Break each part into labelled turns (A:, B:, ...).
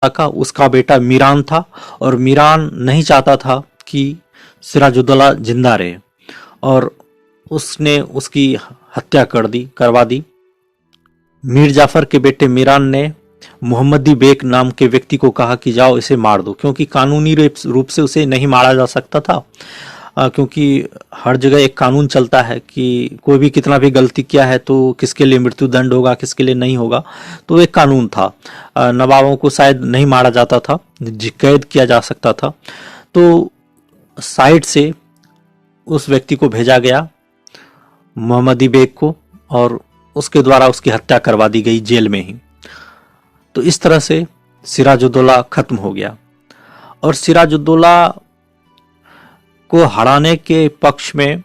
A: का उसका बेटा मीरान था और मीरान नहीं चाहता था कि सिराजुद्दौला जिंदा रहे और उसने उसकी हत्या करवा दी। मीर जाफर के बेटे मीरान ने मोहम्मदी बेग नाम के व्यक्ति को कहा कि जाओ इसे मार दो, क्योंकि कानूनी रूप से उसे नहीं मारा जा सकता था, क्योंकि हर जगह एक कानून चलता है कि कोई भी कितना भी गलती किया है तो किसके लिए मृत्यु दंड होगा, किसके लिए नहीं होगा। तो एक कानून था, नवाबों को शायद नहीं मारा जाता था, कैद किया जा सकता था। तो साइड से उस व्यक्ति को भेजा गया, मोहम्मदी बेग को, और उसके द्वारा उसकी हत्या करवा दी गई जेल में ही। तो इस तरह से सिराजुद्दौला खत्म हो गया। और सिराजुद्दौला को हराने के पक्ष में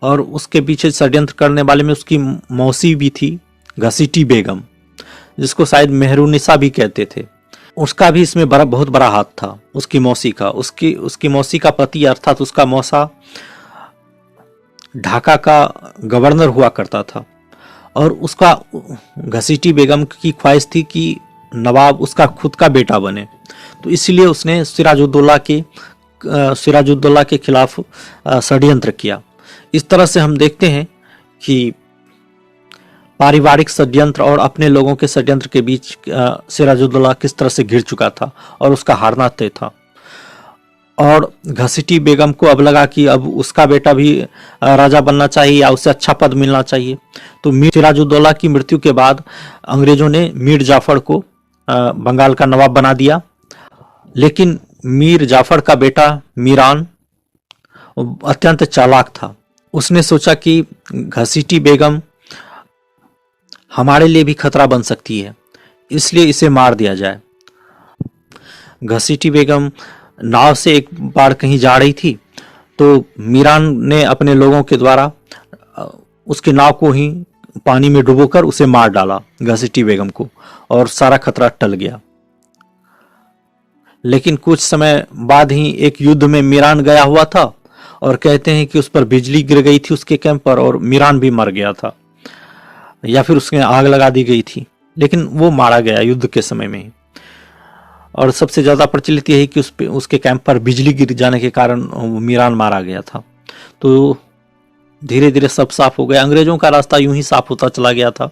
A: और उसके पीछे षड्यंत्र करने वाले में उसकी मौसी भी थी, घसीटी बेगम, जिसको शायद मेहरुनिसा भी कहते थे। उसका भी इसमें बहुत बड़ा हाथ था, उसकी मौसी का। उसकी मौसी का पति अर्थात उसका मौसा ढाका का गवर्नर हुआ करता था और उसका घसीटी बेगम की ख्वाहिश थी कि नवाब उसका खुद का बेटा बने। तो इसलिए उसने सिराजुद्दौला के खिलाफ षड्यंत्र किया। इस तरह से हम देखते हैं कि पारिवारिक षड्यंत्र और अपने लोगों के षड्यंत्र के बीच सिराजुद्दौला किस तरह से घिर चुका था और उसका हारना तय था। और घसीटी बेगम को अब लगा कि अब उसका बेटा भी राजा बनना चाहिए या उसे अच्छा पद मिलना चाहिए। तो मीर सिराजुद्दौला की मृत्यु के बाद अंग्रेजों ने मीर जाफर को बंगाल का नवाब बना दिया। लेकिन मीर जाफर का बेटा मीरान अत्यंत चालाक था। उसने सोचा कि घसीटी बेगम हमारे लिए भी खतरा बन सकती है, इसलिए इसे मार दिया जाए। घसीटी बेगम नाव से एक बार कहीं जा रही थी तो मीरान ने अपने लोगों के द्वारा उसके नाव को ही पानी में डुबोकर उसे मार डाला, घसीटी बेगम को, और सारा खतरा टल गया। लेकिन कुछ समय बाद ही एक युद्ध में मीरान गया हुआ था और कहते हैं कि उस पर बिजली गिर गई थी उसके कैंप पर और मीरान भी मर गया था, या फिर उसमें आग लगा दी गई थी, लेकिन वो मारा गया युद्ध के समय में ही। और सबसे ज्यादा प्रचलित यही कि उसके कैंप पर बिजली गिर जाने के कारण मीरान मारा गया था। तो धीरे धीरे सब साफ हो गया। अंग्रेजों का रास्ता यूं ही साफ होता चला गया था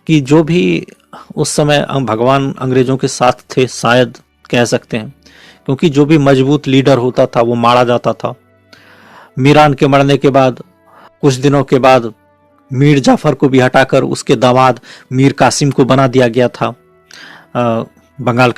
A: कि जो भी उस समय भगवान अंग्रेजों के साथ थे, शायद कह सकते हैं, क्योंकि जो भी मजबूत लीडर होता था वो मारा जाता था। मीरान के मरने के बाद कुछ दिनों के बाद मीर जाफर को भी हटाकर उसके दामाद मीर कासिम को बना दिया गया था बंगाल का